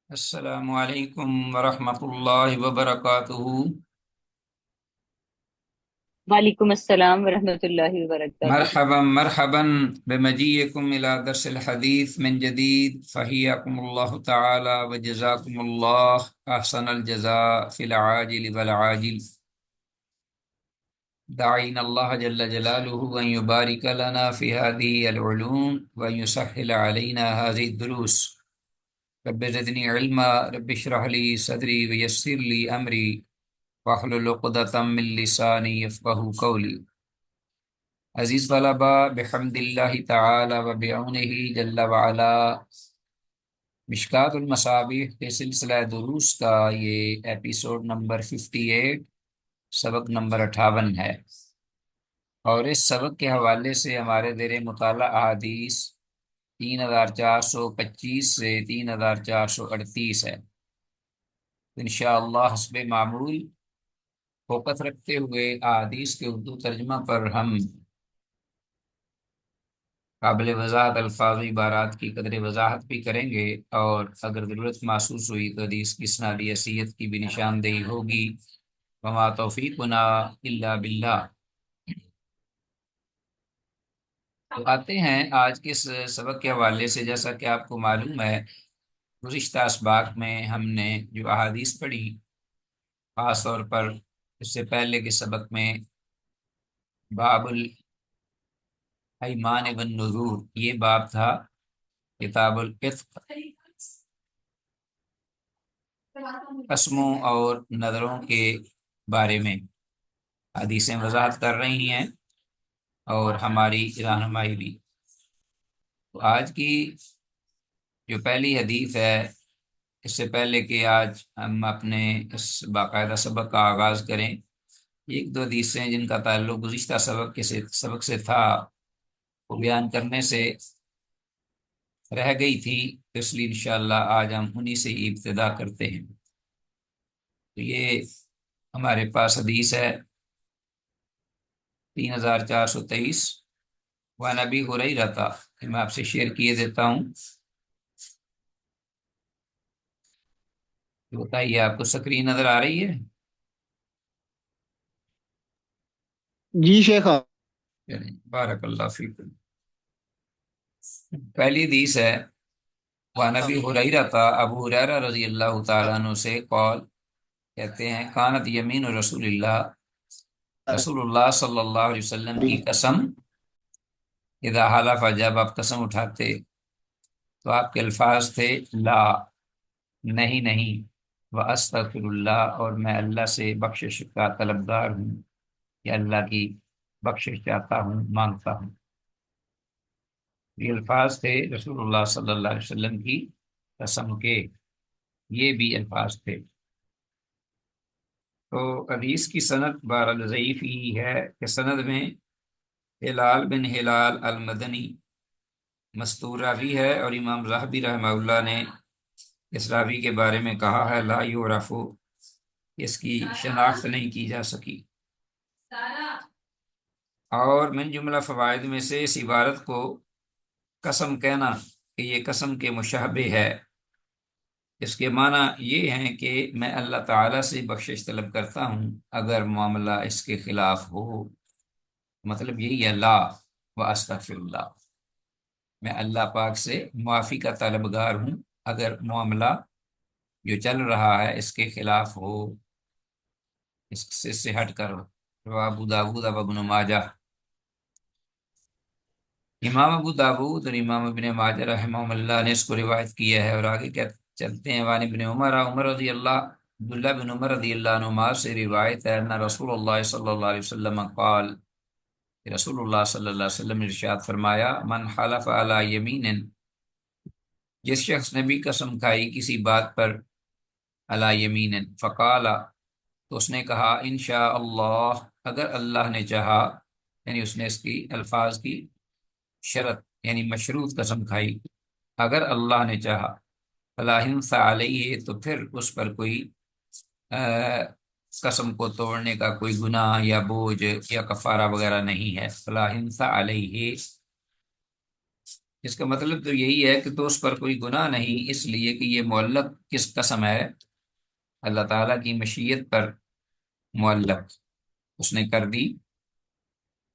السلام علیکم ورحمۃ اللہ وبرکاتہ۔ وعلیکم السلام ورحمۃ اللہ وبرکاتہ۔ مرحبا مرحبا بمجيئكم إلى درس الحديث من جديد، فحياكم الله تعالى وجزاكم الله أحسن الجزاء في العاجل والعاجل. داعين الله جل جلاله أن يبارك لنا في هذه العلوم وأن يسهل علينا هذه الدروس. رب زدني علما، رب اشرح لي صدري ويسر لي أمري واحلل عقدة من لساني يفقهوا قولي۔ عزیز طلبہ، بحمد اللہ تعالی و بعونہ جل وعلا، مشکوٰۃ المصابیح کے سلسلہ دروس کا یہ ایپیسوڈ نمبر 58، سبق نمبر 58 ہے، اور اس سبق کے حوالے سے ہمارے زیر مطالعہ احادیث 3425 سے 3438 ہے۔ انشاءاللہ حسب معمول فوقس رکھتے ہوئے احادیث کے اردو ترجمہ پر ہم قابل وضاحت الفاظ و عبارات کی قدر وضاحت بھی کریں گے، اور اگر ضرورت محسوس ہوئی تو حدیث کی اسنادی حیثیت کی بھی نشاندہی ہوگی۔ وما توفیقنا الا باللہ۔ تو آتے ہیں آج کے اس سبق کے حوالے سے۔ جیسا کہ آپ کو معلوم ہے، گزشتہ اسباق میں ہم نے جو احادیث پڑھی، خاص طور پر اس سے پہلے کے سبق میں باب الایمان والنذور، یہ باب تھا کتاب العتق، قسموں اور نذروں کے بارے میں حدیثیں وضاحت کر رہی ہیں اور ہماری رہنمائی بھی۔ تو آج کی جو پہلی حدیث ہے، اس سے پہلے کہ آج ہم اپنے اس باقاعدہ سبق کا آغاز کریں، ایک دو حدیثیں جن کا تعلق گزشتہ سبق سے تھا وہ بیان کرنے سے رہ گئی تھی، اس لیے انشاءاللہ آج ہم انہی سے ابتدا کرتے ہیں۔ تو یہ ہمارے پاس حدیث ہے 3423، وعن ابی ہریرہ، میں آپ سے شیئر کیے دیتا ہوں۔ بتائیے، آپ کو سکرین نظر آ رہی ہے؟ جی شیخا۔ بارک اللہ فیکم۔ پہلی حدیث ہے وعن ابی ہریرہ، ابو ہریرہ رضی اللہ تعالیٰ عنہ سے قول، کہتے ہیں کانت یمین رسول اللہ، رسول اللہ صلی اللہ علیہ وسلم کی قسم، اذا حلف، جب آپ قسم اٹھاتے تو آپ کے الفاظ تھے لا، نہیں نہیں، واستغفر اللہ، اور میں اللہ سے بخشش کا طلبگار ہوں، یا اللہ کی بخشش چاہتا ہوں، مانگتا ہوں۔ یہ الفاظ تھے رسول اللہ صلی اللہ علیہ وسلم کی قسم کے، یہ بھی الفاظ تھے۔ تو حدیث کی سند بہرحال ضعیف ہی ہے کہ سند میں ہلال بن ہلال المدنی مستور راوی ہے، اور امام ذہبی رحمہ اللہ نے اس راوی کے بارے میں کہا ہے لا یعرف، اس کی شناخت نہیں کی جا سکی۔ اور من جملہ فوائد میں سے اس عبارت کو قسم کہنا کہ یہ قسم کے مشابہ ہے، اس کے معنی یہ ہیں کہ میں اللہ تعالیٰ سے بخشش طلب کرتا ہوں اگر معاملہ اس کے خلاف ہو، مطلب یہی ہے لا واستغفر اللہ، میں اللہ پاک سے معافی کا طلبگار ہوں اگر معاملہ جو چل رہا ہے اس کے خلاف ہو، اس سے ہٹ کر ہو۔ رواه ابو داود و ابن ماجہ۔ امام ابو داود اور امام ابن ماجہ رحمہ اللہ نے اس کو روایت کیا ہے، اور آگے کیا چلتے ہیں۔ وان ابن عمر، عمر رضی اللہ، عبداللہ بن عمر رضی اللہ عنہما سے روایت ہے ان رسول اللہ صلی اللہ علیہ وسلم قال، رسول اللہ صلی اللہ علیہ وسلم نے ارشاد فرمایا من حلف علی یمین، جس شخص نے بھی قسم کھائی کسی بات پر، علی یمین، فقال، تو اس نے کہا انشاء اللہ، اگر اللہ نے چاہا، یعنی اس نے اس کی الفاظ کی شرط یعنی مشروط قسم کھائی، اگر اللہ نے چاہا، فلا حنث علیہ، تو پھر اس پر کوئی قسم کو توڑنے کا کوئی گناہ یا بوجھ یا کفارہ وغیرہ نہیں ہے۔ فلا حنث علیہ، اس کا مطلب تو یہی ہے کہ تو اس پر کوئی گناہ نہیں، اس لیے کہ یہ معلق کس قسم ہے؟ اللہ تعالیٰ کی مشیت پر معلق اس نے کر دی،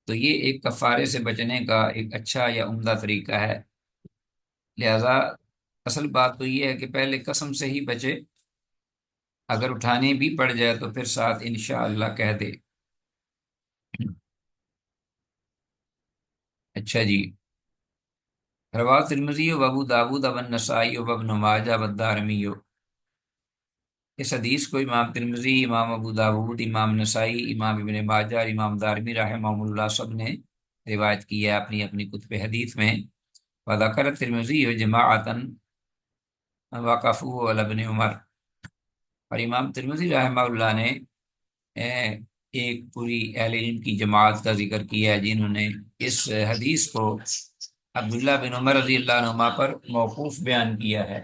تو یہ ایک کفارے سے بچنے کا ایک اچھا یا عمدہ طریقہ ہے۔ لہذا اصل بات تو یہ ہے کہ پہلے قسم سے ہی بچے، اگر اٹھانی بھی پڑ جائے تو پھر ساتھ انشاءاللہ کہہ دے۔ اچھا جی، رواه ترمذی و ابو داود و النسائی و ابن ماجہ و الدارمی۔ اس حدیث کو امام ترمذی، امام ابو داود، امام نسائی، امام ابن ماجہ اور امام دارمی رحمہ اللہ سب نے روایت کی ہے اپنی اپنی کتب حدیث میں۔ وذکر ترمذی جماعتا وقفوا علی ابن عمر، اور امام ترمذی رحمہ اللہ نے ایک پوری اہل علم کی جماعت کا ذکر کیا ہے جنہوں نے اس حدیث کو عبداللہ بن عمر رضی اللہ عنہما پر موقوف بیان کیا ہے،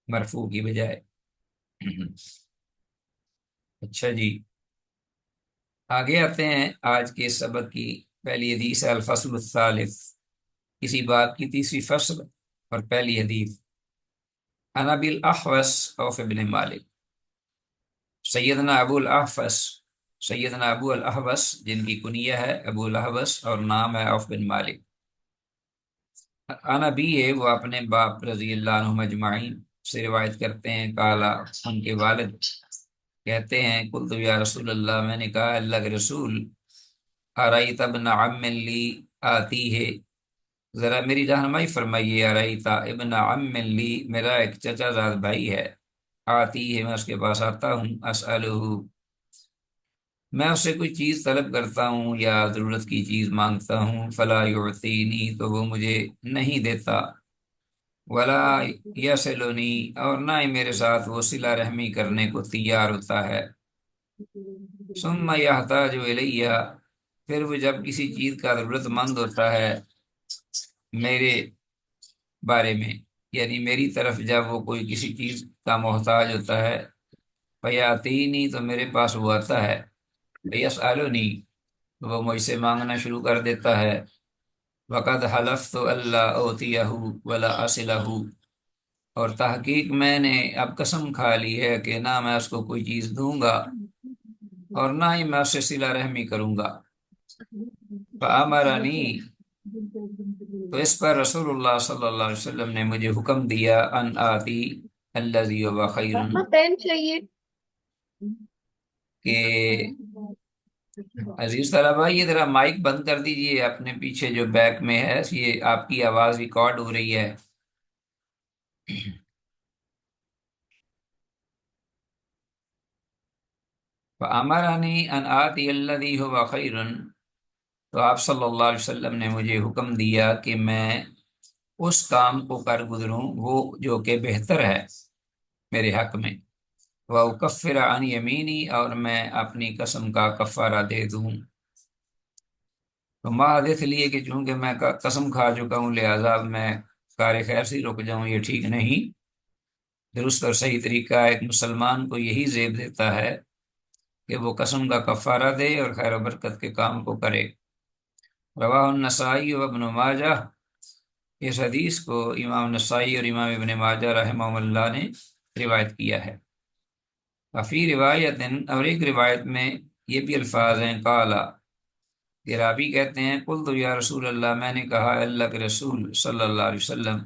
مرفوع کی بجائے۔ اچھا جی، آگے آتے ہیں آج کے سبق کی پہلی حدیث ہے الفصل الثالث، کسی بات کی تیسری فصل اور پہلی حدیث۔ عن ابی الاحوص عوف بن مالک، سیدنا ابو الاحوص، سیدنا ابو الاحوص جن کی کنیہ ہے ابو الاحوص اور نام ہے عوف بن مالک۔ عن ابی ہے، وہ اپنے باپ رضی اللہ عنہم اجمعین سے روایت کرتے ہیں، کالا، ان کے والد کہتے ہیں، قلت یا رسول اللہ، میں نے کہا اللہ کے رسول، ارایت ابن عم لی آتی ہے، ذرا میری رہنمائی فرمائیے، ارایت ابن عم لی، میرا ایک چچا زاد بھائی ہے، آتی ہے، میں اس کے پاس آتا ہوں، اسألہ، میں اس سے کوئی چیز طلب کرتا ہوں یا ضرورت کی چیز مانگتا ہوں، فلا یعطینی، تو وہ مجھے نہیں دیتا، ولا یصلنی، اور نہ ہی میرے ساتھ وہ صلہ رحمی کرنے کو تیار ہوتا ہے، ثم یحتاج الیہ، پھر وہ جب کسی چیز کا ضرورت مند ہوتا ہے میرے بارے میں، یعنی میری طرف جب وہ کوئی کسی چیز کا محتاج ہوتا ہے، فیاتینی، تو میرے پاس وہ آتا ہے، فیسألنی، وہ مجھ سے مانگنا شروع کر دیتا ہے، وقد حلفت اللہ اوتیہ ولا اصلہ، اور تحقیق میں نے اب قسم کھا لی ہے کہ نہ میں اس کو کوئی چیز دوں گا اور نہ ہی میں اس سے صلہ رحمی کروں گا۔ فامرنی، تو اس پر رسول اللہ صلی اللہ علیہ وسلم نے مجھے حکم دیا، ان آتی الذی هو خیر، پین چاہیے؟ کہ عزیز طلبہ یہ ذرا مائک بند کر دیجئے اپنے پیچھے جو بیک میں ہے، یہ آپ کی آواز ریکارڈ ہو رہی ہے۔ فامرنی ان آتی الذی هو خیر، تو آپ صلی اللہ علیہ وسلم نے مجھے حکم دیا کہ میں اس کام کو کر گزروں وہ جو کہ بہتر ہے میرے حق میں، وَأُكَفِّرَ عَنْ يَمِينِي، اور میں اپنی قسم کا کفارہ دے دوں۔ تو محض اس لیے کہ چونکہ میں قسم کھا چکا ہوں لہذا میں کار خیر سے رک جاؤں، یہ ٹھیک نہیں۔ درست اور صحیح طریقہ ایک مسلمان کو یہی زیب دیتا ہے کہ وہ قسم کا کفارہ دے اور خیر و برکت کے کام کو کرے۔ رواہ النسائی و ابن ماجہ، اس حدیث کو امام نسائی اور امام ابن ماجہ رحمہ اللہ نے روایت کیا ہے۔ فی روایت، اور ایک روایت میں یہ بھی الفاظ ہیں، قالا، کہ رابی کہتے ہیں، قلت یا رسول اللہ، میں نے کہا اللہ کے رسول صلی اللہ علیہ وسلم،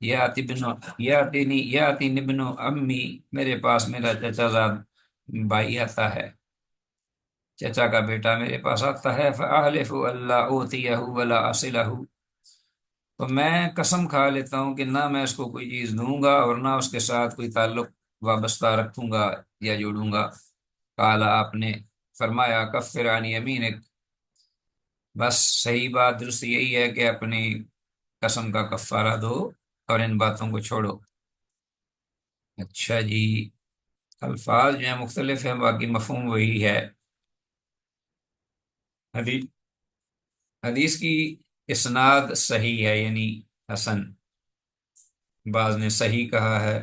یاتی ابن امی، میرے پاس میرا چچا زاد بھائی آتا ہے، چچا کا بیٹا میرے پاس آتا ہے، فاحلف اللہ اوتیہ ولا اصلہ، تو میں قسم کھا لیتا ہوں کہ نہ میں اس کو کوئی چیز دوں گا اور نہ اس کے ساتھ کوئی تعلق وابستہ رکھوں گا یا جوڑوں گا۔ قالا، آپ نے فرمایا، کفر عن یمینک، بس صحیح بات درست یہی ہے کہ اپنی قسم کا کفارہ دو اور ان باتوں کو چھوڑو۔ اچھا جی، الفاظ جو ہیں مختلف ہیں، باقی مفہوم وہی ہے۔ حدیث حدیث کی اسناد صحیح ہے، یعنی حسن، بعض نے صحیح کہا ہے۔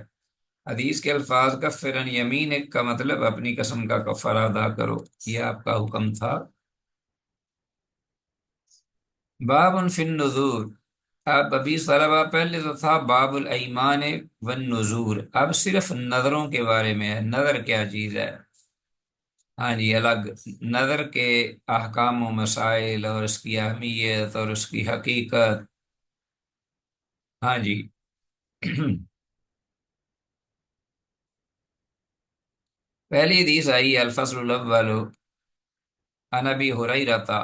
حدیث کے الفاظ کفرن یمین کا مطلب اپنی قسم کا کفارہ ادا کرو، یہ آپ کا حکم تھا۔ باب فی النذور، اب ابھی طلبہ پہلے تو تھا باب الایمان والنذور، اب صرف نظروں کے بارے میں ہے، نظر کیا چیز ہے۔ ہاں جی، الگ نظر کے احکام و مسائل اور اس کی اہمیت اور اس کی حقیقت۔ ہاں جی پہلی حدیث آئی الفصل الاول عن ابی ہریرہ،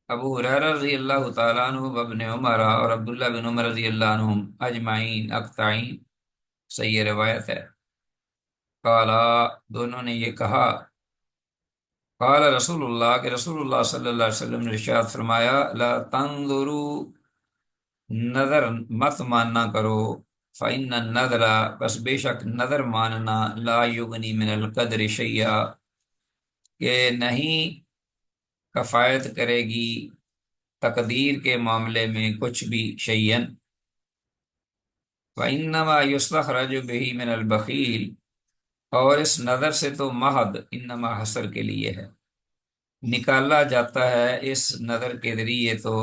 ابو ہریرہ رضی اللہ تعالیٰ عنہ ابن عمر اور عبداللہ بن عمر رضی اللہ عنہم اجمعین اقطعین، صحیح روایت ہے۔ قالا، دونوں نے یہ کہا، قال رسول اللہ، کہ رسول اللہ صلی اللہ علیہ وسلم نے ارشاد فرمایا، لا تنظروا، نظر مت ماننا کرو، فإن النظر، بس بے شک نظر ماننا، لا یغنی من القدر شیئا، کہ نہیں کفایت کرے گی تقدیر کے معاملے میں کچھ بھی، شیئن، وإنما یستخرج به من البخیل، اور اس نظر سے تو محض انما حسر کے لیے ہے، نکالا جاتا ہے اس نظر کے ذریعے تو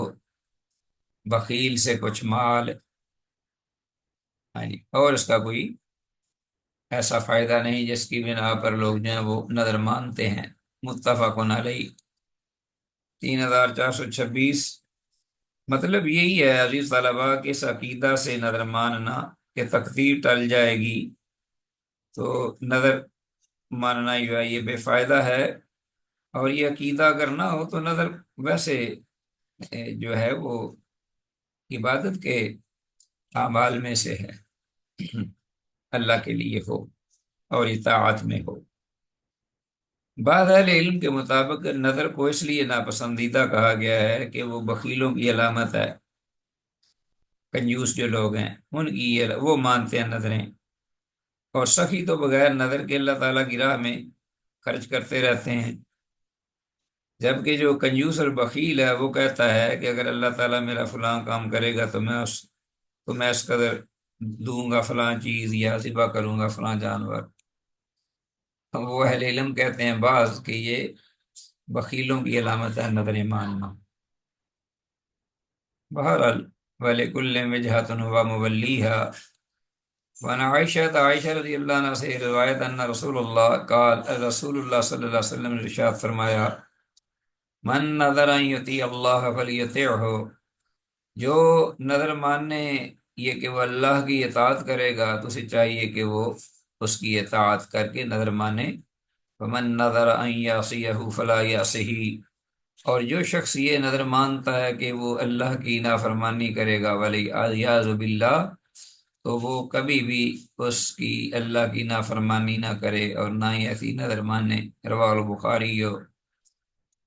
بخیل سے کچھ مال، ہاں جی، اور اس کا کوئی ایسا فائدہ نہیں جس کی بنا پر لوگ جو ہیں وہ نظر مانتے ہیں۔ متفق علیہ، 3426۔ مطلب یہی ہے عزیز طلباء کہ اس عقیدہ سے نظر ماننا کہ تقدیر ٹل جائے گی تو نظر ماننا جو ہے یہ بے فائدہ ہے، اور یہ عقیدہ اگر نہ ہو تو نظر ویسے جو ہے وہ عبادت کے اعمال میں سے ہے، اللہ کے لیے ہو اور اطاعت میں ہو۔ بعض اہل علم کے مطابق نظر کو اس لیے ناپسندیدہ کہا گیا ہے کہ وہ بخیلوں کی علامت ہے، کنجوس جو لوگ ہیں ان کی وہ مانتے ہیں نظریں، اور سخی تو بغیر نظر کے اللہ تعالیٰ کی راہ میں خرچ کرتے رہتے ہیں، جبکہ جو کنجوس اور بخیل ہے وہ کہتا ہے کہ اگر اللہ تعالیٰ میرا فلاں کام کرے گا تو میں اس قدر دوں گا فلاں چیز یا ذبح کروں گا فلاں جانور۔ وہ اہل علم کہتے ہیں بعض کہ یہ بخیلوں کی علامت ہے نظر ماننا۔ بہرحال وَلِكُلٍّ وِجْهَةٌ هُوَ مُوَلِّيهَا، وعن عائشہ رضی اللہ عنہ سے روایت ان رسول اللہ قال، رسول اللہ صلی اللہ علیہ وسلم نے ارشاد فرمایا، من نظر ان یطیع اللہ فلیطعہ، جو نظر ماننے یہ کہ وہ اللہ کی اطاعت کرے گا تو اسے چاہیے کہ وہ اس کی اطاعت کر کے نظر مانے۔ ومن نظر ان یعصیہ فلا یعصہ، اور جو شخص یہ نظر مانتا ہے کہ وہ اللہ کی نافرمانی کرے گا، ولیعاذ باللہ، تو وہ کبھی بھی اس کی اللہ کی نافرمانی نہ کرے اور نہ ہی ایسی نظر مانے۔ رواہ البخاری،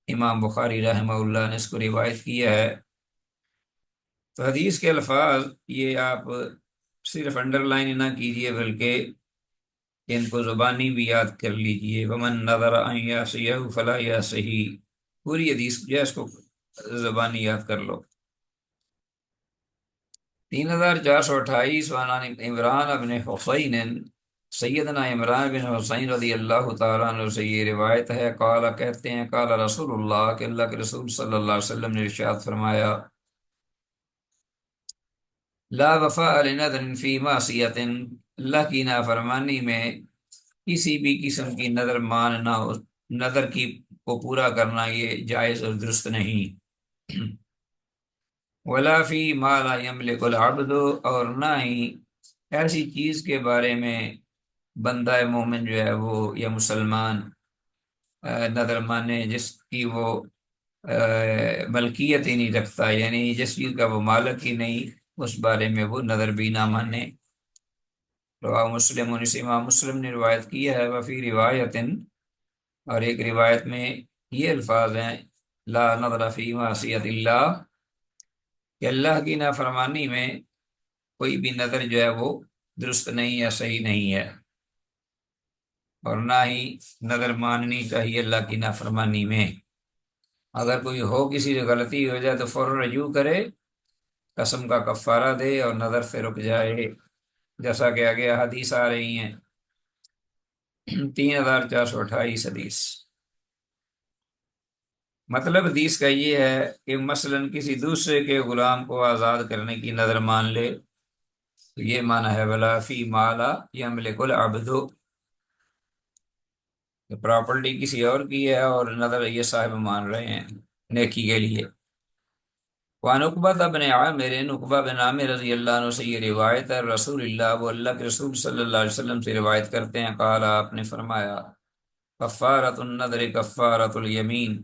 امام بخاری رحمہ اللہ نے اس کو روایت کیا ہے۔ تو حدیث کے الفاظ یہ آپ صرف انڈر لائن نہ کیجئے بلکہ ان کو زبانی بھی یاد کر لیجئے۔ ومن نظر ان یعصیہ فلا یعصہ، پوری حدیث جو ہے اس کو زبانی یاد کر لو۔ 3428، وعن عمران بن حسین، سیدنا عمران بن حسین رضی اللہ تعالیٰ عنہ سے یہ روایت ہے، قال، کہتے ہیں، قال رسول اللہ، کہ اللہ کے رسول صلی اللہ علیہ وسلم نے ارشاد فرمایا، لا وفاء لنذر فی معصیۃ، اللہ کی نافرمانی میں کسی بھی قسم کی نظر ماننا، نظر کی کو پورا کرنا یہ جائز اور درست نہیں۔ ولا فی ما لا یملک العبد، اور نہ ہی ایسی چیز کے بارے میں بندہ مومن جو ہے وہ یا مسلمان نظر مانے جس کی وہ ملکیت ہی نہیں رکھتا، یعنی جس چیز کا وہ مالک ہی نہیں، اس بارے میں وہ نظر بھی نہ مانے۔ رواه مسلم، اس امام مسلم نے روایت کیا ہے۔ وفی روایت، اور ایک روایت میں یہ الفاظ ہیں، لا نظر فی معصیت اللہ، کہ اللہ کی نافرمانی میں کوئی بھی نظر جو ہے وہ درست نہیں یا صحیح نہیں ہے، اور نہ ہی نظر ماننی چاہیے اللہ کی نافرمانی میں۔ اگر کوئی ہو کسی سے غلطی ہو جائے تو فوراً رجوع کرے، قسم کا کفارہ دے اور نظر سے رک جائے، جیسا کہ آگے حدیث آ رہی ہیں۔ 3428 حدیث۔ مطلب حدیث کا یہ ہے کہ مثلا کسی دوسرے کے غلام کو آزاد کرنے کی نظر مان لے تو یہ معنی ہے ولا فی مالا یملک العبد، پراپرٹی کسی اور کی ہے اور نظر یہ صاحب مان رہے ہیں نیکی کے لیے۔ وعن عقبہ بن عامر، عقبہ بن عامر رضی اللہ عنہ سے یہ روایت ہے، رسول اللہ، وہ اللہ کے رسول صلی اللہ علیہ وسلم سے روایت کرتے ہیں، قال، آپ نے فرمایا، کفارۃ النذر کفارۃ الیمین،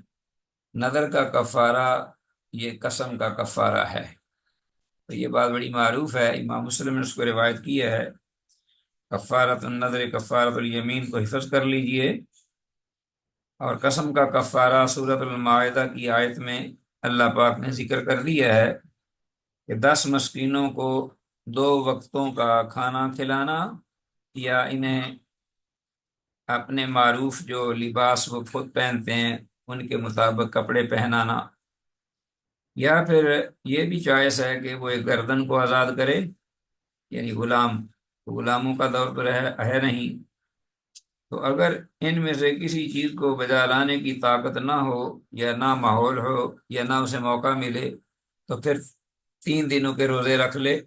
نذر کا کفارہ یہ قسم کا کفارہ ہے۔ تو یہ بات بڑی معروف ہے، امام مسلم نے اس کو روایت کی ہے۔ کفارۃ النذر کفارۃ الیمین کو حفظ کر لیجئے۔ اور قسم کا کفارہ سورۃ المائدہ کی آیت میں اللہ پاک نے ذکر کر دیا ہے کہ 10 مسکینوں کو 2 وقتوں کا کھانا کھلانا، یا انہیں اپنے معروف جو لباس وہ خود پہنتے ہیں ان کے مطابق کپڑے پہنانا، یا پھر یہ بھی چوائس ہے کہ وہ ایک گردن کو آزاد کرے، یعنی غلاموں کا دور پر ہے نہیں، تو اگر ان میں سے کسی چیز کو بجا لانے کی طاقت نہ ہو یا نہ ماحول ہو یا نہ اسے موقع ملے تو پھر 3 دنوں کے روزے رکھ لے،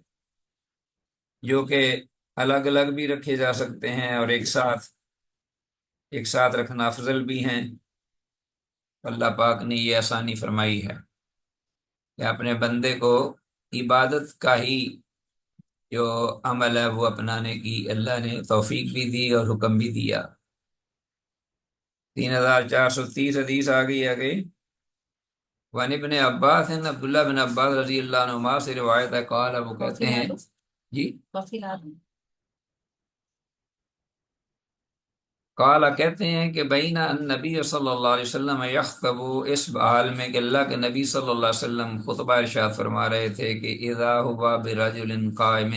جو کہ الگ الگ بھی رکھے جا سکتے ہیں اور ایک ساتھ رکھنا افضل بھی ہیں۔ اللہ پاک نے یہ آسانی فرمائی ہے کہ اپنے بندے کو عبادت کا ہی جو عمل ہے وہ اپنانے کی اللہ نے توفیق بھی دی اور حکم بھی دیا۔ 3430 حدیث آگئی۔ وعن ابن عباس، عبداللہ بن عباس رضی اللہ عنہما سے روایت ہے، قال، وہ کہتے ہیں، جی قال کہتے ہیں کہ بین النبی صلی اللہ علیہ وسلم یخطب، اس حال میں کہ اللہ کے نبی صلی اللہ علیہ وسلم خطبہ ارشاد فرما رہے تھے کہ اذا ہوا برجل قائم،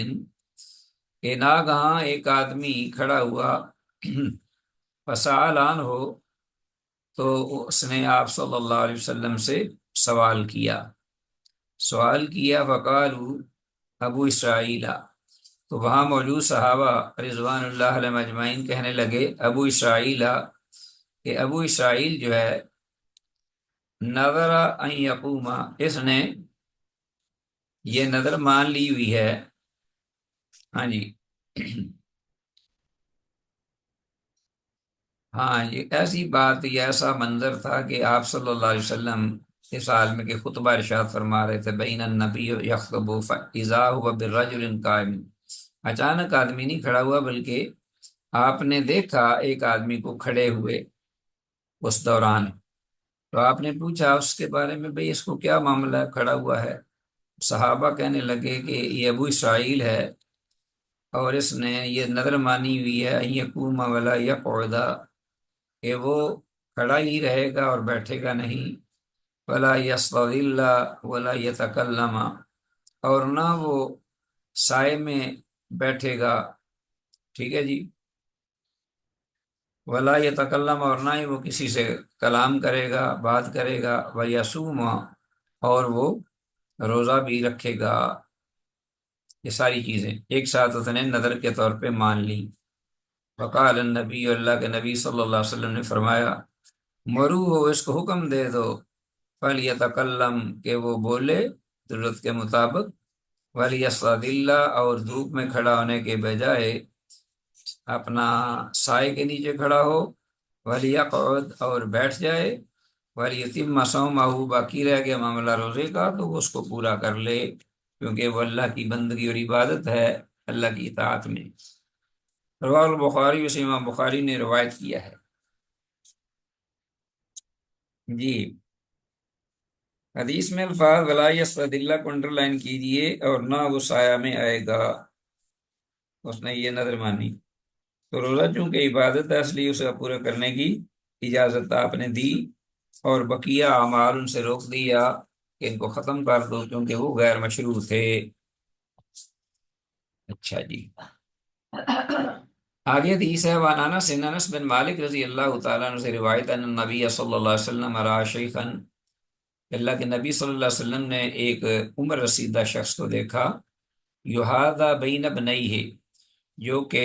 کہ ناگہاں ایک آدمی کھڑا ہوا، فسأل عنہ، تو اس نے آپ صلی اللہ علیہ وسلم سے سوال کیا، فقالوا ابو اسرائیل، تو وہاں موجود صحابہ رضوان اللہ علیہ اجمعین کہنے لگے ابو اسرائیل، کہ ابو اسرائیل جو ہے، نظر ان یقوم، اس نے یہ نظر مان لی ہوئی ہے، ہاں جی، ہاں یہ ایسی بات، یہ ایسا منظر تھا کہ آپ صلی اللہ علیہ وسلم اس حال میں کہ خطبہ ارشاد فرما رہے تھے، بین النبی یخطب فاذا هو بالرجل قائم، اچانک آدمی نہیں کھڑا ہوا بلکہ آپ نے دیکھا ایک آدمی کو کھڑے ہوئے اس دوران، تو آپ نے پوچھا اس کے بارے میں، بھئی اس کو کیا معاملہ ہے، کھڑا ہوا ہے؟ صحابہ کہنے لگے کہ یہ ابو اسرائیل ہے اور اس نے یہ نظر مانی ہوئی ہے ان یقوم ولا یقعد، کہ وہ کھڑا ہی رہے گا اور بیٹھے گا نہیں، ولا یستظل ولا یتکلم، اور نہ وہ سائے میں بیٹھے گا، ٹھیک ہے جی، ولا یتکلم، اور نہ ہی وہ کسی سے کلام کرے گا، بات کرے گا، ویصوم، اور وہ روزہ بھی رکھے گا۔ یہ ساری چیزیں ایک ساتھ اس نے نظر کے طور پہ مان لی۔ وقال النبی، اللہ کے نبی صلی اللہ علیہ وسلم نے فرمایا، مرو، اس کو حکم دے دو، فلیتکلم، کہ وہ بولے ضرورت کے مطابق، ولیستظل، اور دھوپ میں کھڑا ہونے کے بجائے اپنا سائے کے نیچے کھڑا ہو، ولیقعد، اور بیٹھ جائے، ولیتم صومہ، باقی رہ گیا معاملہ روزے کا تو وہ اس کو پورا کر لے، کیونکہ وہ اللہ کی بندگی اور عبادت ہے اللہ کی اطاعت میں۔ رواه البخاری، اسے امام بخاری نے روایت کیا ہے۔ جی، حدیث میں الفاظ ولا یستدل کو انڈر لائن کیجئے، اور نہ وہ سایہ میں آئے گا، اس نے یہ نظر مانی، تو روزہ چونکہ عبادت ہے اس لیے اسے پورا کرنے کی اجازت آپ نے دی، اور بقیہ اعمال ان سے روک دیا کہ ان کو ختم کر دو کیونکہ وہ غیر مشروع تھے۔ اچھا جی، آگے حدیث ہے، وعن انس بن مالک رضی اللہ تعالیٰ عنہ سے روایت ان النبی صلی اللہ علیہ وسلم رأى شیخا، اللہ کے نبی صلی اللہ علیہ وسلم نے ایک عمر رسیدہ شخص کو دیکھا، یحاذا بین ابنیہ، جو کہ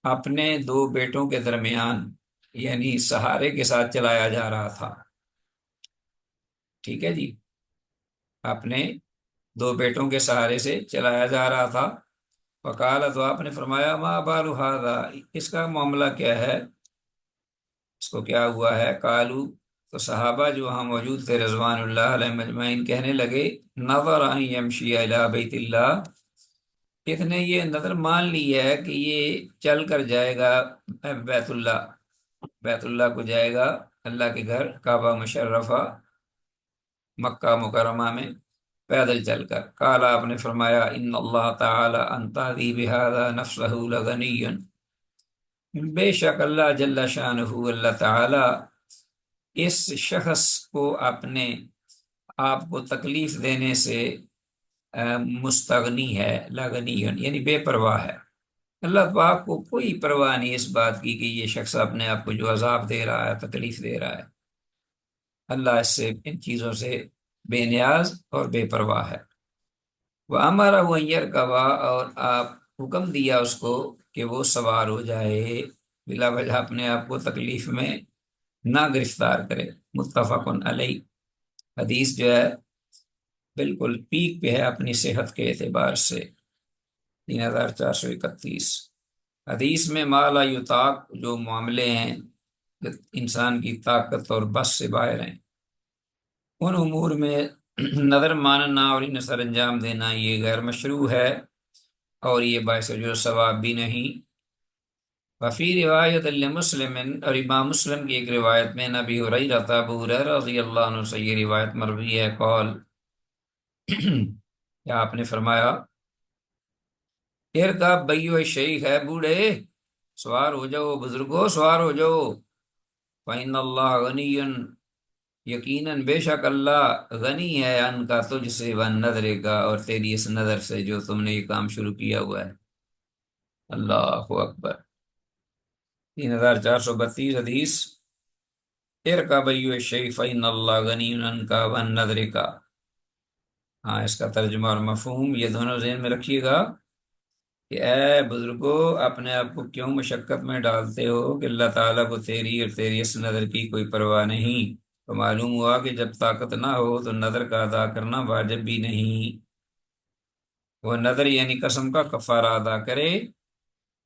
اپنے دو بیٹوں کے درمیان یعنی سہارے کے ساتھ چلایا جا رہا تھا۔ ٹھیک ہے جی، اپنے دو بیٹوں کے سہارے سے چلایا جا رہا تھا۔ فقال، تو آپ نے فرمایا، ما بال ھذا، اس کا معاملہ کیا ہے، اس کو کیا ہوا ہے؟ قالو، تو صحابہ جو وہاں موجود تھے رضوان اللہ علیہم اجمعین کہنے لگے، نظر ان یمشی الی بیت اللہ، اس نے یہ نظر مان لی ہے کہ یہ چل کر جائے گا بیت اللہ، بیت اللہ کو جائے گا، اللہ کے گھر کعبہ مشرفہ مکہ مکرمہ میں پیدل چل کر۔ قال، آپ نے فرمایا، ان اللہ تعالی ان تهدی بهذا نفسه لغنی، بے شک اللہ جل شانہ، اللہ تعالی اس شخص کو اپنے آپ کو تکلیف دینے سے مستغنی ہے، لاغنی یعنی بے پرواہ ہے۔ اللہ پاک کو کوئی پرواہ نہیں اس بات کی کہ یہ شخص اپنے آپ کو جو عذاب دے رہا ہے، تکلیف دے رہا ہے۔ اللہ اس سے، ان چیزوں سے بے نیاز اور بے پرواہ ہے۔ وَأَمَرَهُ أَن يَرْكَبَ، اور آپ حکم دیا اس کو کہ وہ سوار ہو جائے، بلا وجہ اپنے آپ کو تکلیف میں نہ گرفتار کرے۔ متفق علیہ، حدیث جو ہے بالکل پیک پہ ہے اپنی صحت کے اعتبار سے، 3431۔ حدیث میں ما لا یطاق، جو معاملے ہیں انسان کی طاقت اور بس سے باہر ہیں، ان امور میں نظر ماننا اور انہیں سر انجام دینا یہ غیر مشروع ہے، اور یہ باعث جو ثواب بھی نہیں۔ وفی روایت لمسلم، اور امام مسلم کی ایک روایت میں نبی ہریرہ ابو ہریرہ رضی اللہ عنہ سے یہ روایت مروی ہے، قول کیا آپ نے فرمایا، ارکب بیو شیخ، ہے بوڑھے سوار ہو جاؤ، بزرگوں سوار ہو جاؤ، فإن اللہ غنی، یقیناً بے شک اللہ غنی ہے، ان کا تجھ سے، ون نظر کا، اور تیری اس نظر سے جو تم نے یہ کام شروع کیا ہوا ہے۔ اللہ اکبر۔ 3432 حدیث، ارکب ایھا الشیخ فإن اللہ غنی عنک وعن نظرک۔ ہاں، اس کا ترجمہ اور مفہوم یہ دونوں ذہن میں رکھیے گا کہ اے بزرگو، اپنے آپ کو کیوں مشقت میں ڈالتے ہو کہ اللہ تعالیٰ کو تیری اور تیری اس نظر کی کوئی پرواہ نہیں۔ تو معلوم ہوا کہ جب طاقت نہ ہو تو نظر کا ادا کرنا واجب بھی نہیں۔ وہ نظر یعنی قسم کا کفارہ ادا کرے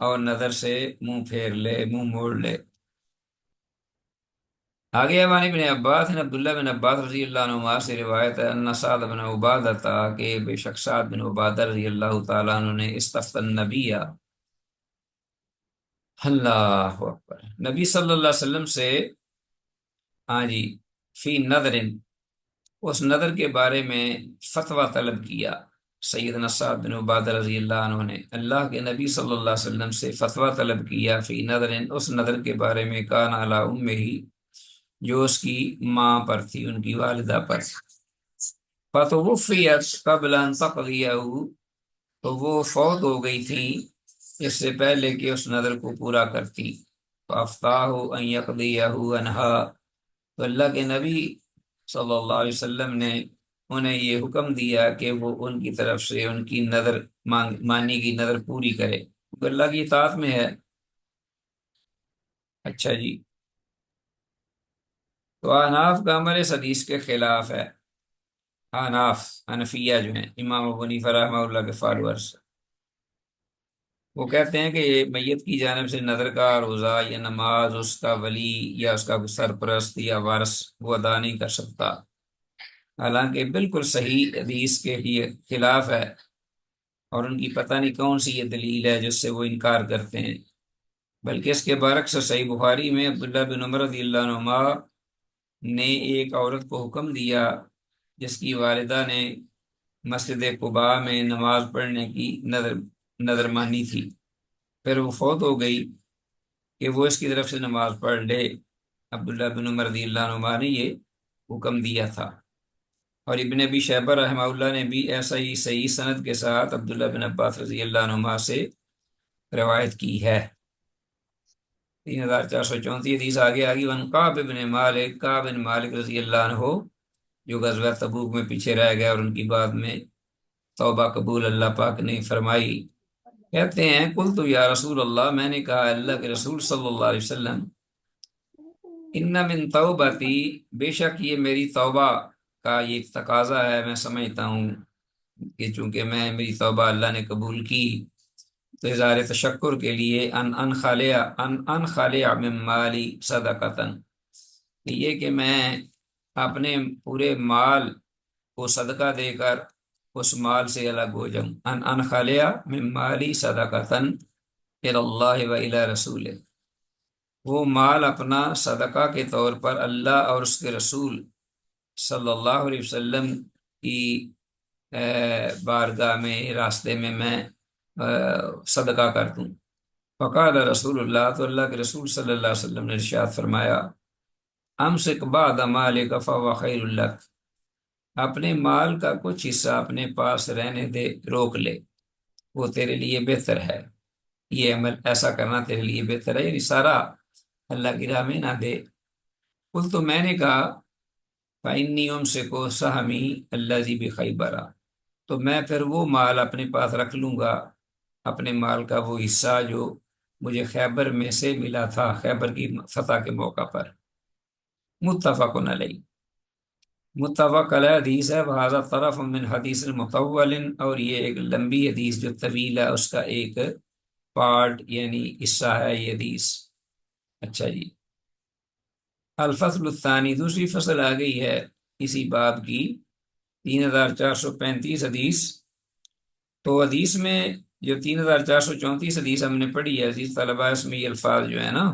اور نظر سے منہ پھیر لے، منہ موڑ لے۔ آگے ہمارے ابن عباس، عبداللہ بن عباس رضی اللہ عنہ سے روایت ہے، ان سعد بن عبادہ تھا کہ بے شک سعد بن عبادہ رضی اللہ تعالیٰ عنہ نے استفتى النبی، اللہ اکبر، نبی صلی اللہ علیہ وسلم سے، ہاں جی، فی نظر، اس نظر کے بارے میں فتویٰ طلب کیا۔ سیدنا سعد بن عبادہ رضی اللہ عنہ نے اللہ کے نبی صلی اللہ علیہ وسلم سے فتویٰ طلب کیا، فی نظر، اس نظر کے بارے میں، کان علی امہ، جو اس کی ماں پر تھی، ان کی والدہ پر۔ فتوفیت قبل ان تقضیہ، تو وہ فوت ہو گئی تھی اس سے پہلے کہ اس نظر کو پورا کرتی۔ فافتاہ ان یقضیہ عنہا، تو اللہ کے نبی صلی اللہ علیہ وسلم نے انہیں یہ حکم دیا کہ وہ ان کی طرف سے ان کی نظر مانی کی نظر پوری کرے، کیونکہ اللہ کی اطاعت میں ہے۔ اچھا جی، تو احناف کا عمل اس حدیث کے خلاف ہے۔ احناف، حنفیہ جو ہیں، امام ابو حنیفہ رحمہ اللہ کے فالورز، وہ کہتے ہیں کہ یہ میت کی جانب سے نظر کا روزہ یا نماز اس کا ولی یا اس کا سرپرست یا وارث وہ ادا نہیں کر سکتا، حالانکہ بالکل صحیح حدیث کے یہ خلاف ہے، اور ان کی پتہ نہیں کون سی یہ دلیل ہے جس سے وہ انکار کرتے ہیں۔ بلکہ اس کے برعکس صحیح بخاری میں عبداللہ بن عمر رضی اللہ عنہما نے ایک عورت کو حکم دیا جس کی والدہ نے مسجد قباء میں نماز پڑھنے کی نظر مانی تھی، پھر وہ فوت ہو گئی، کہ وہ اس کی طرف سے نماز پڑھ لے۔ عبداللہ بن عمر رضی اللہ عنہما نے یہ حکم دیا تھا، اور ابن ابی شیبہ رحمہ اللہ نے بھی ایسا ہی صحیح سند کے ساتھ عبداللہ بن عباس رضی اللہ عنہما سے روایت کی ہے۔ 3434 حدیث آگے آگی، ون کعب بن مالک، کعب بن مالک رضی اللہ عنہ جو غزوہ تبوک میں پیچھے رہ گئے اور ان کی بعد میں توبہ قبول اللہ پاک نے فرمائی۔ کہتے ہیں قلت یا رسول اللہ، میں نے کہا اللہ کے رسول صلی اللہ علیہ وسلم، ان من توبتی، بے شک یہ میری توبہ کا یہ ایک تقاضا ہے، میں سمجھتا ہوں کہ چونکہ میری توبہ اللہ نے قبول کی تو اظہار تشکر کے لیے ان خالع من مالی صدقتن، یہ کہ میں اپنے پورے مال کو صدقہ دے کر اس مال سے الگ ہو جاؤں۔ ان خالع من مالی صدقتن الی اللہ و الی رسولہ، وہ مال اپنا صدقہ کے طور پر اللہ اور اس کے رسول صلی اللہ علیہ وسلم کی بارگاہ میں، راستے میں صدقہ کر دوں۔ فقال رسول اللہ، تو اللہ کے رسول صلی اللہ علیہ وسلم نے ارشاد فرمایا، امسک بعض مالک فهو خیر لک، اپنے مال کا کچھ حصہ اپنے پاس رہنے دے، روک لے، وہ تیرے لیے بہتر ہے، یہ عمل ایسا کرنا تیرے لیے بہتر ہے، یعنی سارا اللہ کی راہ میں نہ دے۔ کل تو میں نے کہا فإنی أمسک سہمی الذی بخیبر، تو میں پھر وہ مال اپنے پاس رکھ لوں گا، اپنے مال کا وہ حصہ جو مجھے خیبر میں سے ملا تھا، خیبر کی فتح کے موقع پر۔ متفق علیہ، متفق علیہ حدیث ہے۔ وہذا طرف من حدیث المطول، اور یہ ایک لمبی حدیث جو طویل ہے اس کا ایک پارٹ یعنی حصہ ہے یہ حدیث۔ اچھا جی، الفصل الثانی، دوسری فصل آ گئی ہے اسی باب کی، 3435 حدیث۔ تو حدیث میں جو 3434 حدیث ہم نے پڑھی ہے عزیز طلبہ، اس میں یہ الفاظ جو ہے نا،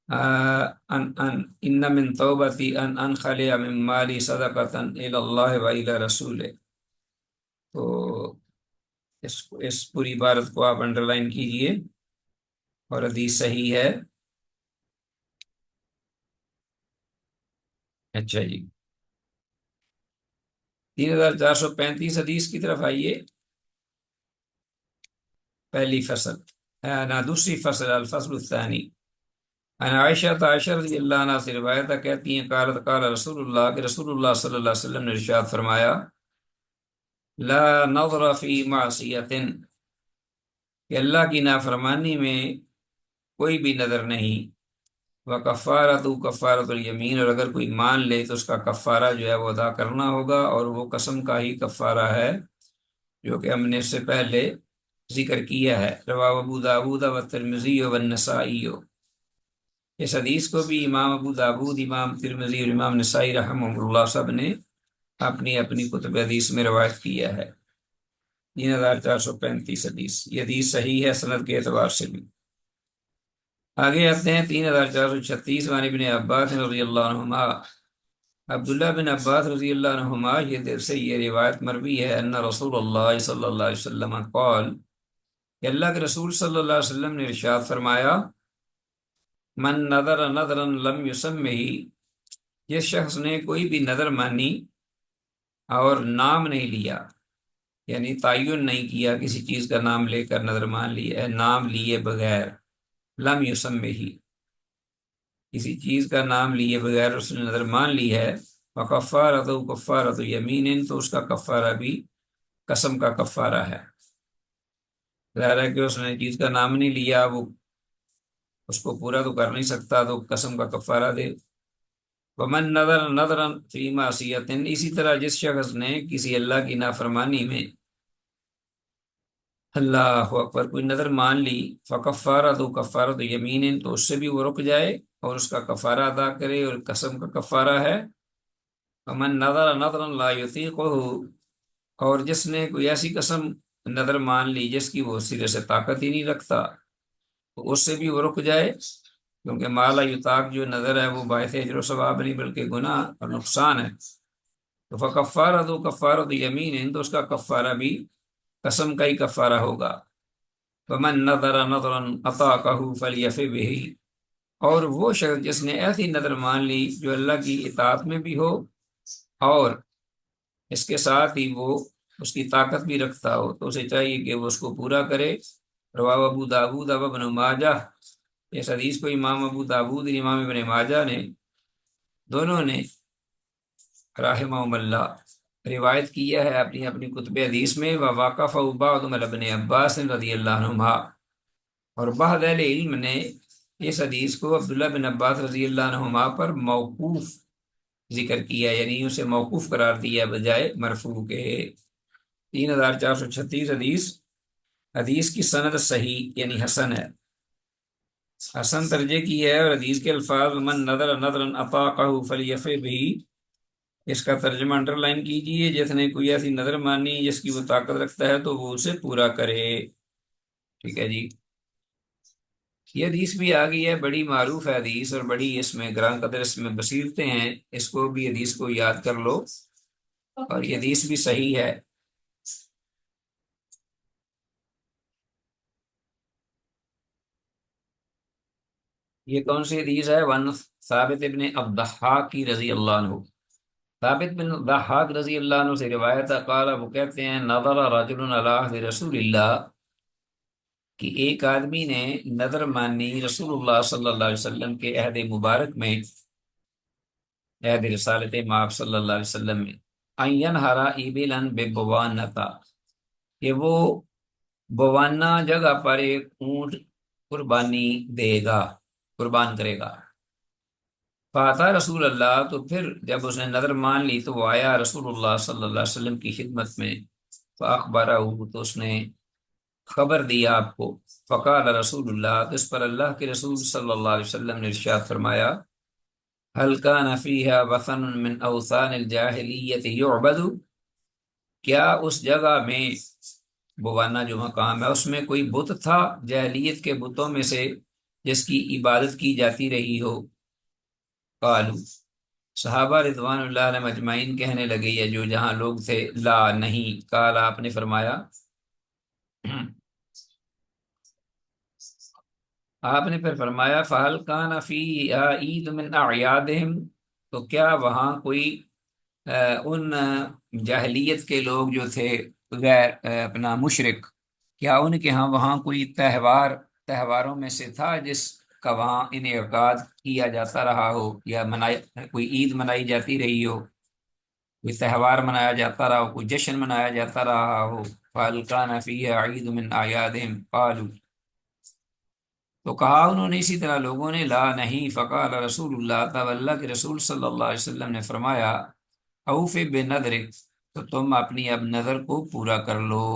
ان من توبتی ان خلع من مالی صدقتا الی اللہ و الی رسول، تو اس پوری عبارت کو آپ انڈر لائن کیجئے، اور حدیث صحیح ہے۔ اچھا جی، 3435 حدیث کی طرف آئیے، پہلی فصل نہ دوسری فصل، الفصل الثانی۔ عائشہ رضی اللہ عنہ سے روایت ہے، کہتی ہیں قال رسول اللہ، کہ رسول اللہ صلی اللہ علیہ وسلم نے ارشاد فرمایا، لا نظر فی معصیت، کہ اللہ کی نافرمانی میں کوئی بھی نظر نہیں، وکفارۃ کفارۃ الیمین، اور اگر کوئی مان لے تو اس کا کفارہ جو ہے وہ ادا کرنا ہوگا، اور وہ قسم کا ہی کفارہ ہے جو کہ ہم نے اس سے پہلے ذکر کیا ہے۔ رواه ابو داود والترمذی والنسائی، اس حدیث کو بھی امام ابو داود، امام ترمذی اور امام نسائی رحمہ اللہ سب نے اپنی اپنی کتب حدیث میں روایت کیا ہے۔ 3435 حدیث، یہ حدیث صحیح ہے سند کے اعتبار سے بھی۔ آگے آتے ہیں 3436، وعن ابن عباس رضی اللہ عنہما، عبداللہ بن عباس رضی اللہ عنہما یہ دیر سے یہ روایت مروی ہے، ان رسول اللہ صلی اللہ علیہ وسلم قال، کہ اللہ کے رسول صلی اللہ علیہ وسلم نے ارشاد فرمایا، من نظر نظرا لم یسمہ، جس شخص نے کوئی بھی نظر مانی اور نام نہیں لیا، یعنی تعین نہیں کیا، کسی چیز کا نام لے کر نظر مان لی ہے، نام لیے بغیر، لم یسمہ، کسی چیز کا نام لیے بغیر اس نے نظر مان لی ہے، وکفارۃ کفارۃ یمین، تو اس کا کفارہ بھی قسم کا کفارہ ہے۔ ظاہر ہے کہ اس نے چیز کا نام نہیں لیا، وہ اس کو پورا تو کر نہیں سکتا، تو قسم کا کفارہ دے۔ ومن نظر نظرا فی معصیۃ، اسی طرح جس شخص نے کسی اللہ کی نافرمانی میں، اللہ اکبر، کوئی نظر مان لی، فکفارۃ کفارۃ یمین، تو اس سے بھی وہ رک جائے اور اس کا کفارہ ادا کرے، اور قسم کا کفارہ ہے۔ ومن نظر نظرا لا یطیقہ، اور جس نے کوئی ایسی قسم نظر مان لی جس کی وہ سرے سے طاقت ہی نہیں رکھتا، تو اس سے بھی وہ رک جائے، کیونکہ مالا یطاق جو نظر ہے وہ باعث اجر و ثواب نہیں بلکہ گناہ اور نقصان ہے۔ تو فکفارۃ کفارۃ یمین، تو اس کا کفارہ بھی قسم کا ہی کفارہ ہوگا۔ ومن نظر نظرا اطاقہ فلیف بہ، اور وہ شخص جس نے ایسی نظر مان لی جو اللہ کی اطاعت میں بھی ہو اور اس کے ساتھ ہی وہ اس کی طاقت بھی رکھتا ہو، تو اسے چاہیے کہ وہ اس کو پورا کرے۔ رواه ابو داود و ابن ماجہ، اس حدیث کو امام ابو داود اور امام ابن ماجہ نے دونوں نے رحمہم اللہ روایت کیا ہے اپنی اپنی کتب حدیث میں، وواقف بعض من ابن عباس رضی اللہ عنہما، اور بعض اہل علم نے اس حدیث کو عبداللہ بن عباس رضی اللہ عنہما پر موقوف ذکر کیا، یعنی اسے موقوف قرار دیا بجائے مرفوع کے۔ 3436 حدیث، حدیث کی سند صحیح یعنی حسن ہے، حسن درجے کی ہے، اور حدیث کے الفاظ من نظر نظرا اطاقہ فلیف بھی، اس کا ترجمہ انڈر لائن کیجئے، جس نے کوئی ایسی نظر مانی جس کی وہ طاقت رکھتا ہے تو وہ اسے پورا کرے۔ ٹھیک ہے جی، یہ حدیث بھی آ گئی ہے، بڑی معروف ہے حدیث، اور بڑی اس میں گران قدر اس میں بصیرتیں ہیں، اس کو بھی حدیث کو یاد کر لو، اور یہ حدیث بھی صحیح ہے۔ یہ کون سی حدیث ہے؟ ون ثابت ابن الضحاک کی رضی اللہ عنہ، ثابت بن الضحاک رضی اللہ عنہ سے روایت ہے، قال وہ کہتے ہیں نظر رجل علی عہد رسول اللہ، کہ ایک آدمی نے نظر مانی رسول اللہ صلی اللہ علیہ وسلم کے عہد مبارک میں، عہد رسالت مآب صلی اللہ علیہ وسلم میں، ان ینہر ابلا ببوانتا، کہ وہ بوانا جگہ پر ایک اونٹ قربانی دے گا، قربان کرے گا۔ فاتا رسول اللہ، تو پھر جب اس نے نظر مان لی تو وہ آیا رسول اللہ صلی اللہ علیہ وسلم کی خدمت میں، فاخبرہ، تو اس نے خبر دی آپ کو، فقال رسول اللہ، تو اس پر اللہ کے رسول صلی اللہ علیہ وسلم نے ارشاد فرمایا، هل كان فيها وثن من اوثان الجاہلیت یعبد، کیا اس جگہ میں، بوانا جو مقام ہے، اس میں کوئی بت تھا جاہلیت کے بتوں میں سے جس کی عبادت کی جاتی رہی ہو؟ قالوا، صحابہ رضوان اللہ علیہ مجمعین کہنے لگے، یا جو جہاں لوگ تھے، لا نہیں، قال آپ نے فرمایا، آپ نے پھر فرمایا، فہل کان فی عید من اعیادہم، تو کیا وہاں کوئی ان جاہلیت کے لوگ جو تھے، غیر اپنا مشرک، کیا ان کے ہاں وہاں کوئی تہواروں میں سے تھا جس کا وہاں انعقاد کیا جاتا رہا ہو، یا کوئی عید منائی جاتی رہی ہو، کوئی تہوار منایا جاتا رہا ہو، کوئی جشن منایا جاتا رہا ہو؟ فَهَلْ كَانَ فِيهَا عِيدٌ مِّنْ أَعْيَادِهِمْ قَالُوا، تو کہا انہوں نے اسی طرح لوگوں نے، لا نہیں، فقال رسول اللہ، تب اللہ کے رسول صلی اللہ علیہ وسلم نے فرمایا، اوف بنذرک، تو تم اپنی اب نظر کو پورا کر لو،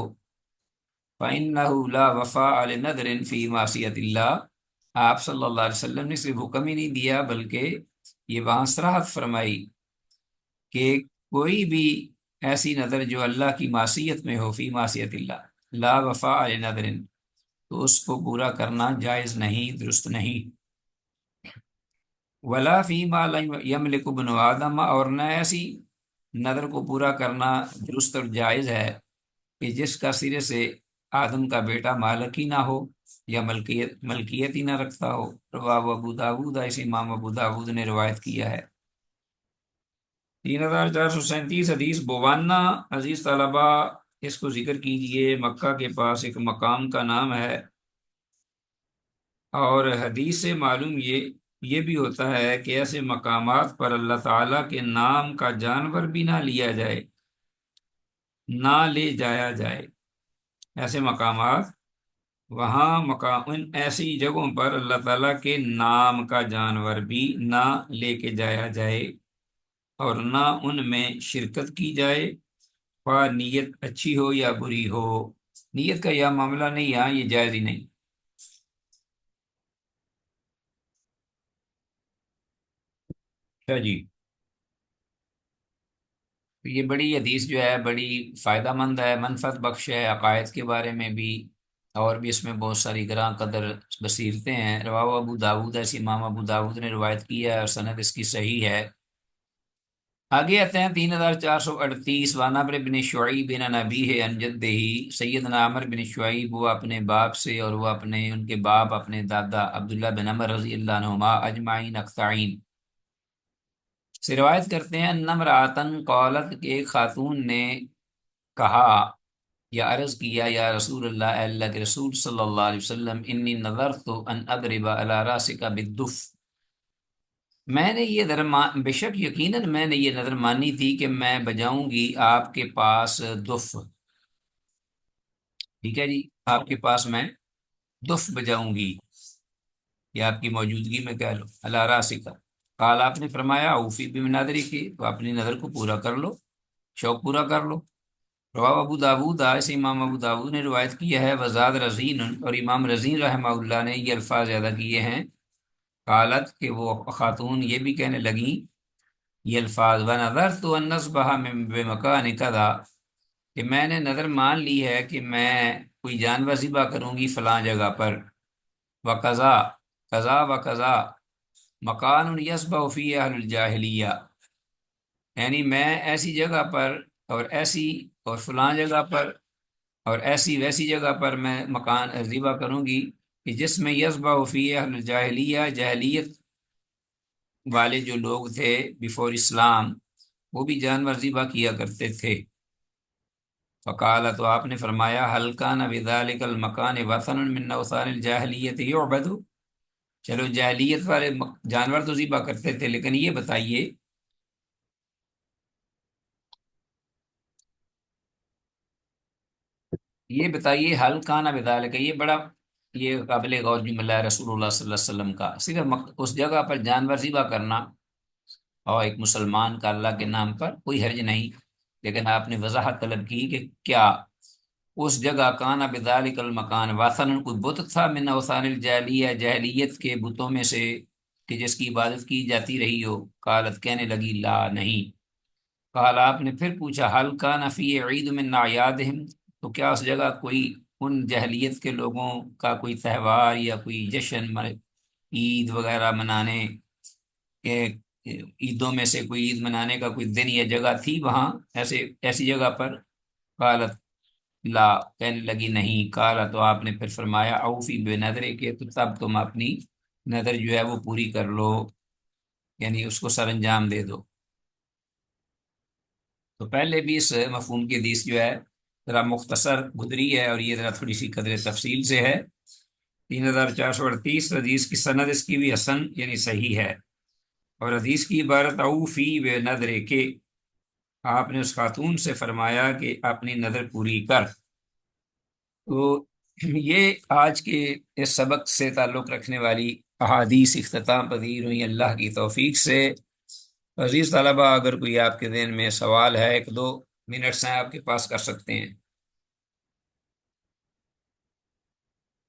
فإنه لا وفاء لنذر فی معصیت اللہ، آپ صلی اللہ علیہ وسلم نے صرف حکم ہی نہیں دیا بلکہ یہ وہاں صراحت فرمائی کہ کوئی بھی ایسی نظر جو اللہ کی معصیت میں ہو، فی معصیت اللہ، لا وفاء لنذر، تو اس کو پورا کرنا جائز نہیں، درست نہیں۔ ولا فی ما لا یملک ابن آدم، اور نہ ایسی نظر کو پورا کرنا درست اور جائز ہے کہ جس کا سرے سے آدم کا بیٹا مالک ہی نہ ہو، یا ملکیت ہی نہ رکھتا ہو۔ رواہ ابو داود، ایسے امام ابو داود نے روایت کیا ہے۔ 3437 حدیث، بوانا، عزیز طلبہ اس کو ذکر کیجئے، مکہ کے پاس ایک مقام کا نام ہے، اور حدیث سے معلوم یہ بھی ہوتا ہے کہ ایسے مقامات پر اللہ تعالیٰ کے نام کا جانور بھی نہ لیا جائے، نہ لے جایا جائے، ایسے مقامات، وہاں ان ایسی جگہوں پر اللہ تعالیٰ کے نام کا جانور بھی نہ لے کے جایا جائے، اور نہ ان میں شرکت کی جائے، خواہ نیت اچھی ہو یا بری ہو۔ نیت کا یہ معاملہ نہیں، یہاں یہ جائز ہی نہیں۔ اچھا جی، تو یہ بڑی حدیث جو ہے بڑی فائدہ مند ہے، منفعت بخش ہے، عقائد کے بارے میں بھی، اور بھی اس میں بہت ساری گراں قدر بصیرتیں ہیں۔ رواہ ابو داود، ایسے امام ابو داود نے روایت کیا ہے، اور سند اس کی صحیح ہے۔ آگے آتے ہیں 3438، وعن عمرو بن شعیب عن ابیہ عن جدہ، سیدنا عمرو بن شعیب، وہ اپنے باپ سے، اور وہ ان کے باپ اپنے دادا عبداللہ بن عمر رضی اللہ عنہما، اجمعین اقطعین سے روایت کرتے ہیں، ان امرأۃ قالت، کہ ایک خاتون نے کہا یا عرض کیا، یا رسول اللہ، اے اللہ کے رسول صلی اللہ علیہ وسلم، انی نظرت ان اضرب علی راسک بالدف، میں نے یہ بے شک یقیناً میں نے یہ نظر مانی تھی کہ میں بجاؤں گی آپ کے پاس دف، ٹھیک ہے جی، آپ کے پاس میں دف بجاؤں گی، یا آپ کی موجودگی میں کہہ لو، اللہ راسی کا قال، آپ نے فرمایا اوفی بمنادری کی، تو اپنی نظر کو پورا کر لو، شوق پورا کر لو۔ رواہ ابو داود، ایسے امام ابو داود نے روایت کیا ہے، وزاد رزین، اور امام رزین رحمہ اللہ نے یہ الفاظ زیادہ کیے ہیں، قالت کہ وہ خاتون یہ بھی کہنے لگیں یہ الفاظ، وَنَظَرْتُ أَنْ نَصْبَهَ بِمَكَانِ كَذَا، کہ میں نے نظر مان لی ہے کہ میں کوئی جانور ذبح کروں گی فلاں جگہ پر، وَقَذَا قضا وَقَذَا مکان یصبح فی اہل الجاہلیہ، یعنی میں ایسی جگہ پر اور ایسی اور فلاں جگہ پر اور ایسی ویسی جگہ پر میں مکان ذبح کروں گی کہ جس میں یصبح فی اہل الجاہلیہ، جاہلیت والے جو لوگ تھے بیفور اسلام، وہ بھی جانور ذبح کیا کرتے تھے۔ فقال، تو آپ نے فرمایا، هل كان بذلك المكان وثن من اوثان الجاہلیت یعبد، چلو جاہلیت والے جانور تو ذبح کرتے تھے، لیکن یہ بتائیے حل کھانا بذالک، یہ بڑا یہ قابل غور جملہ ہے رسول اللہ صلی اللہ علیہ وسلم کا، صرف اس جگہ پر جانور ذبح کرنا اور ایک مسلمان کا اللہ کے نام پر کوئی حرج نہیں، لیکن آپ نے وضاحت طلب کی کہ کیا اس جگہ کانا بذالک المکان واثن، کوئی بت تھا من اوثان الجاہلیہ، جاہلیت کے بتوں میں سے کہ جس کی عبادت کی جاتی رہی ہو؟ قالت، کہنے لگی، لا نہیں۔ قال، آپ نے پھر پوچھا، حل کان فی عید من اعیادہم، تو کیا اس جگہ کوئی ان جہلیت کے لوگوں کا کوئی تہوار یا کوئی جشن، عید وغیرہ منانے کے، عیدوں میں سے کوئی عید منانے کا کوئی دن یا جگہ تھی وہاں ایسی جگہ پر؟ قالت لا، کہنے لگی نہیں۔ قالا، تو آپ نے پھر فرمایا اوفی بے نظرے کے، تو تب تم اپنی نظر جو ہے وہ پوری کر لو، یعنی اس کو سر انجام دے دو۔ تو پہلے بھی اس مفہوم کی حدیث جو ہے ذرا مختصر گزری ہے، اور یہ ذرا تھوڑی سی قدر تفصیل سے ہے۔ 3438 حدیث کی سند اس کی بھی حسن یعنی صحیح ہے، اور حدیث کی عبارت اوفی بے نظر کے، آپ نے اس خاتون سے فرمایا کہ اپنی نظر پوری کر۔ تو یہ آج کے اس سبق سے تعلق رکھنے والی احادیث اختتام پذیر ہوئی اللہ کی توفیق سے۔ عزیز طلبہ، اگر کوئی آپ کے ذہن میں سوال ہے، 1-2 منٹس ہیں آپ کے پاس، کر سکتے ہیں۔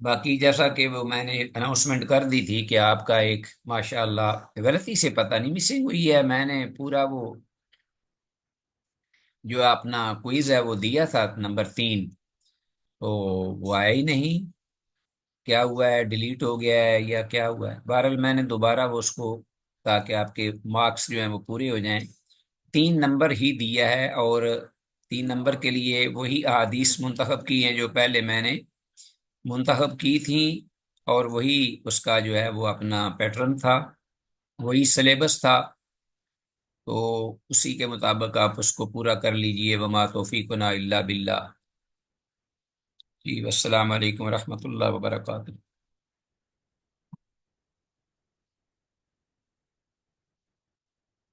باقی جیسا کہ وہ میں نے اناؤنسمنٹ کر دی تھی کہ آپ کا ایک ماشاء اللہ غلطی سے پتہ نہیں مسنگ ہوئی ہے، میں نے پورا وہ جو اپنا کوئز ہے وہ دیا تھا نمبر 3، تو وہ آیا ہی نہیں، کیا ہوا ہے، ڈیلیٹ ہو گیا ہے یا کیا ہوا ہے؟ بہرحال میں نے دوبارہ وہ اس کو، تاکہ آپ کے مارکس جو ہیں وہ پورے ہو جائیں، 3 نمبر ہی دیا ہے، اور 3 نمبر کے لیے وہی احادیث منتخب کی ہیں جو پہلے میں نے منتخب کی تھیں، اور وہی اس کا جو ہے وہ اپنا پیٹرن تھا، وہی سلیبس تھا، تو اسی کے مطابق آپ اس کو پورا کر لیجئے۔ وما توفیقنا الا باللہ۔ جی، والسلام علیکم ورحمۃ اللہ وبرکاتہ۔